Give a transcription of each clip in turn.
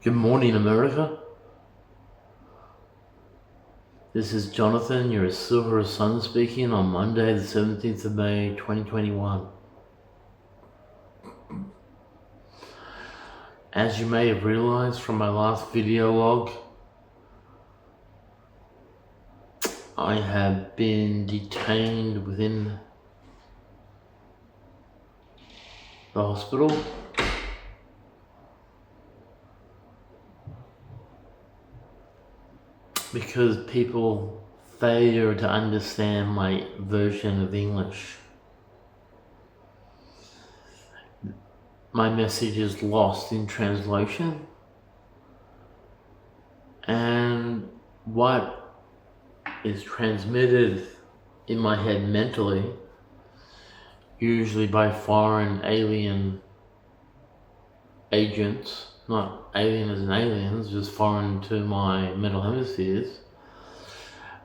Good morning, America. This is Jonathan, your Silver Sun, speaking on Monday, the 17th of May, 2021. As you may have realized from my last video log, I have been detained within the hospital. Because people fail to understand my version of English. My message is lost in translation, and what is transmitted in my head mentally, usually by foreign alien agents, not alien as in aliens, just foreign to my mental hemispheres,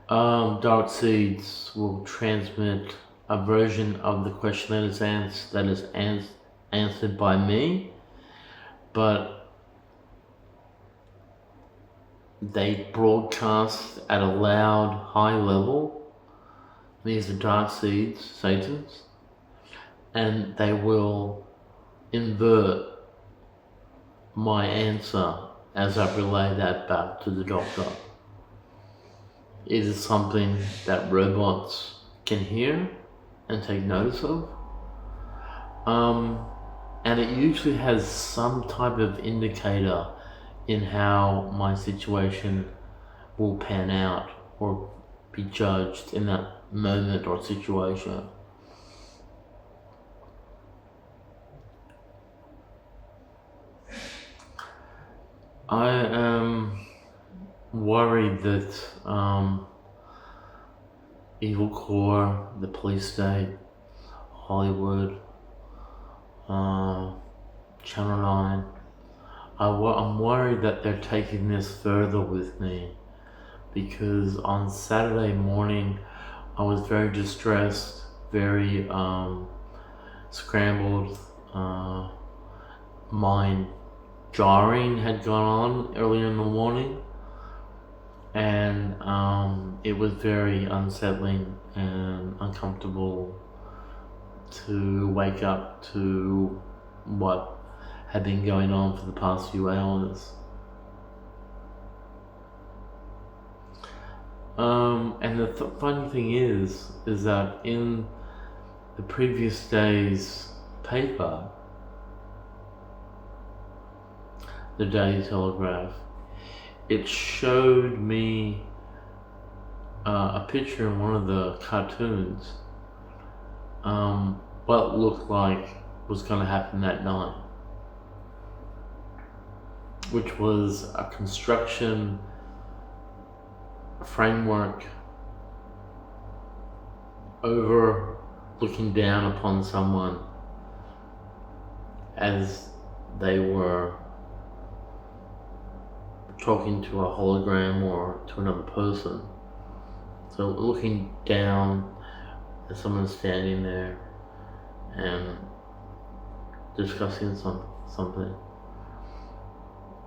dark seeds will transmit a version of the question that is answered by me, but they broadcast at a loud, high level. These are dark seeds, Satans, and they will invert my answer as I relay that back to the doctor. It is something that robots can hear and take notice of. And it usually has some type of indicator in how my situation will pan out or be judged in that moment or situation. I am worried that Evil Corps, the police state, Hollywood, Channel 9, I'm worried that they're taking this further with me, because on Saturday morning I was very distressed, very scrambled, mind jarring had gone on earlier in the morning, and it was very unsettling and uncomfortable to wake up to what had been going on for the past few hours. And the funny thing is that in the previous day's paper, the Daily Telegraph, it showed me a picture in one of the cartoons, what looked like was going to happen that night, which was a construction framework looking down upon someone as they were talking to a hologram or to another person. So looking down at someone standing there and discussing something.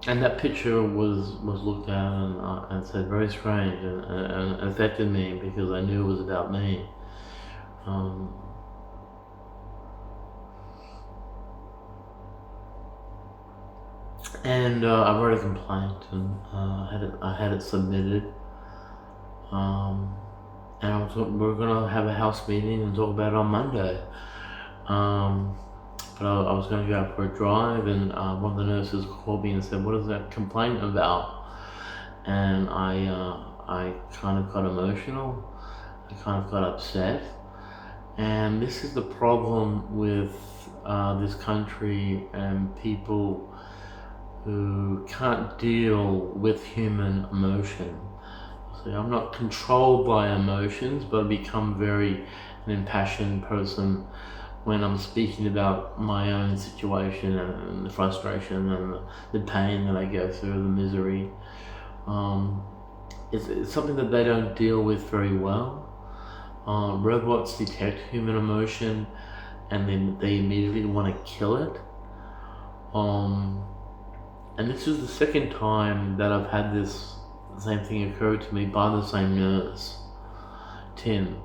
And that picture was looked at and said very strange and affected me because I knew it was about me. And I've already complained, and I had it submitted, and we're gonna have a house meeting and talk about it on Monday. But I was going to go out for a drive, and one of the nurses called me and said, "What is that complaint about?" And I kind of got emotional. I kind of got upset, and this is the problem with this country and people who can't deal with human emotion. So I'm not controlled by emotions, but I become an impassioned person when I'm speaking about my own situation and the frustration and the pain that I go through, the misery. It's something that they don't deal with very well. Robots detect human emotion and then they immediately want to kill it. And this is the second time that I've had this same thing occur to me by the same nurse, Tim.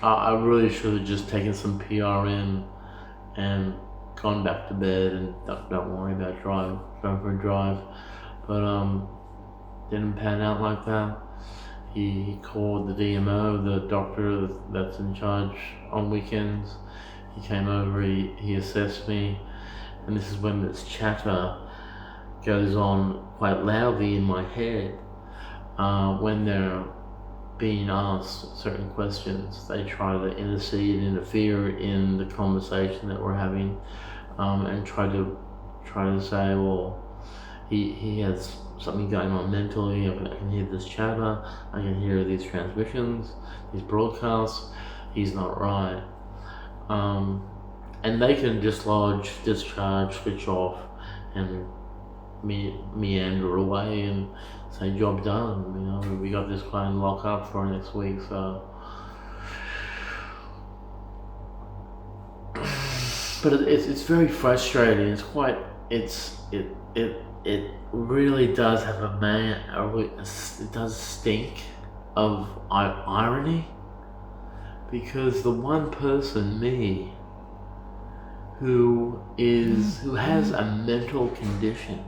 I really should have just taken some PRN and gone back to bed and don't worry about going for a drive. But didn't pan out like that. He called the DMO, the doctor that's in charge on weekends. He came over, he assessed me, and this is when this chatter goes on quite loudly in my head. When they're being asked certain questions, they try to interfere in the conversation that we're having, and try to say, well, he has something going on mentally. I can hear this chatter, I can hear these transmissions, these broadcasts. He's not right. And they can dislodge, discharge, switch off, and meander away and say, job done. You know, we got this client locked up for next week. So, but it's very frustrating. It really does have it does stink of irony, because the one person, me, who has a mental condition.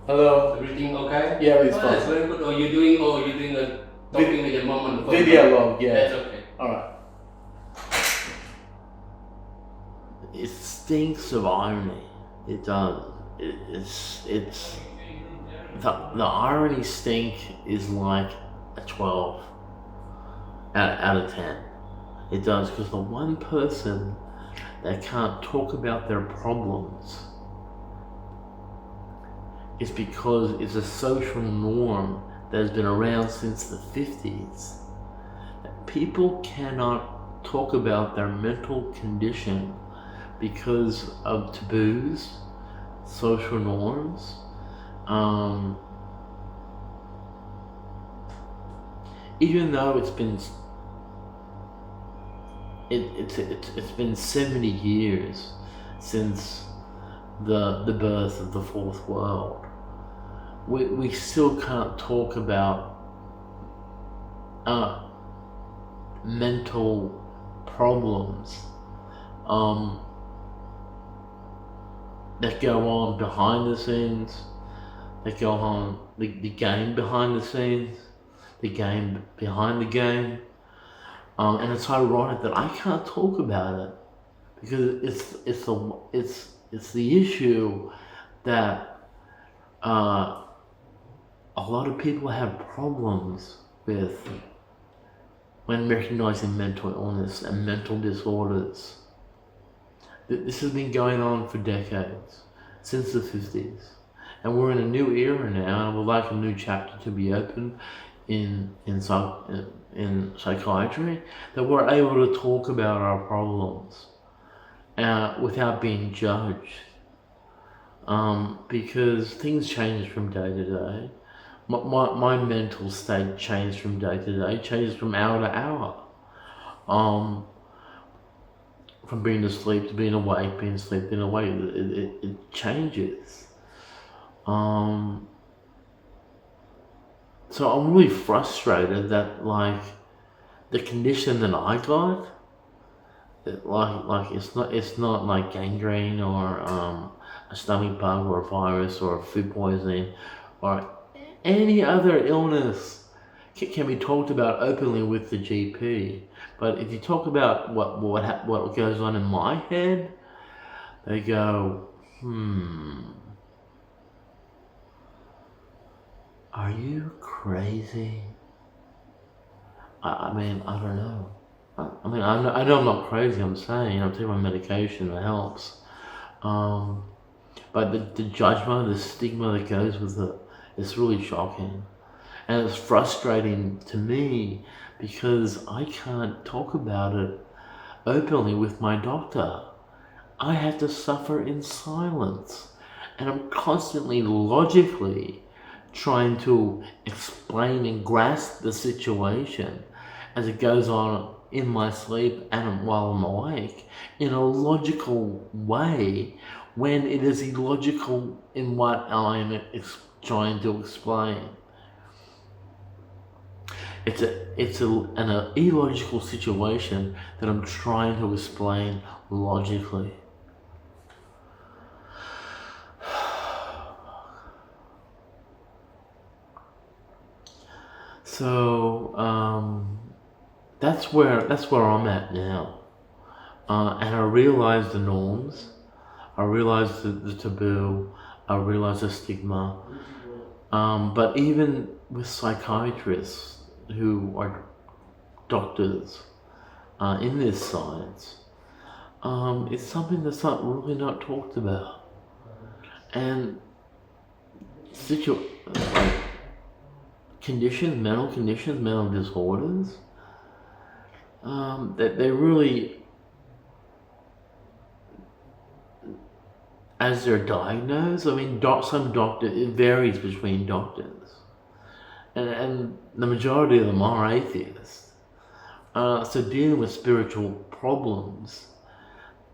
Hello. Everything okay? Yeah, it's fine. That's very good. You're doing a talking with your mom on the phone. Video log, yeah. That's okay. Alright. It stinks of irony. It does. It's the irony stink is like a 12 out of 10. It does, because the one person that can't talk about their problems is because it's a social norm that has been around since the 50s. People cannot talk about their mental condition because of taboos, social norms. Even though it's been 70 years since the birth of the fourth world, we still can't talk about mental problems that go on behind the scenes, that go on the game behind the scenes, the game behind the game. And it's ironic that I can't talk about it, because it's the issue that a lot of people have problems with when recognizing mental illness and mental disorders. This has been going on for decades, since the 50s. And we're in a new era now, and I would like a new chapter to be opened in psychiatry, that we're able to talk about our problems without being judged. Because things change from day to day. My mental state changes from day to day, changes from hour to hour. From being asleep to being awake, being asleep, being awake, it changes. So I'm really frustrated that, like, the condition that I got, it's not like gangrene or a stomach bug or a virus or food poisoning or any other illness can be talked about openly with the GP. But if you talk about what goes on in my head, they go, are you crazy? I mean, I don't know. I know I'm not crazy. I'm saying, I'm taking my medication. It helps. But the judgment, the stigma that goes with it, it's really shocking. And it's frustrating to me because I can't talk about it openly with my doctor. I have to suffer in silence. And I'm constantly logically trying to explain and grasp the situation as it goes on in my sleep and while I'm awake in a logical way when it is illogical in what I'm trying to explain. It's an illogical situation that I'm trying to explain logically. So that's where I'm at now, and I realize the norms, I realize the taboo, I realize the stigma. But even with psychiatrists who are doctors in this science, it's something that's really not talked about, and like mental conditions, mental disorders, that they really, as they're diagnosed, I mean, it varies between doctors, and the majority of them are atheists. So dealing with spiritual problems,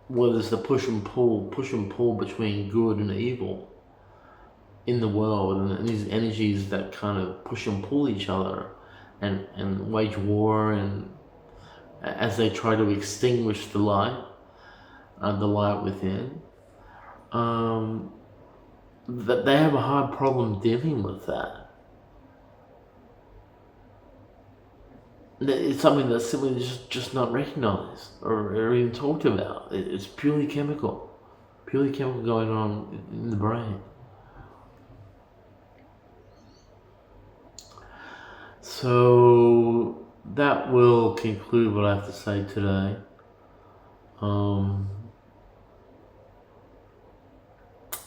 whether it's the push and pull between good and evil in the world, and these energies that kind of push and pull each other and wage war, and as they try to extinguish the light within, that they have a hard problem dealing with that. It's something that's simply just not recognized or even talked about. It's purely chemical going on in the brain. So that will conclude what I have to say today.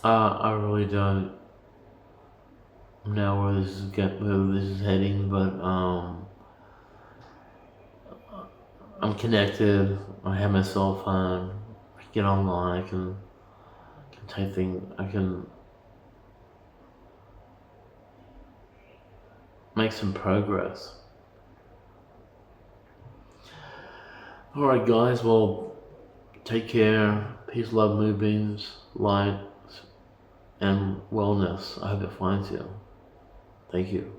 I really don't know where this is heading, but I'm connected. I have my cell phone. I get online. I can type things. I can make some progress. All right, guys. Well, take care. Peace, love, moonbeams, light, and wellness. I hope it finds you. Thank you.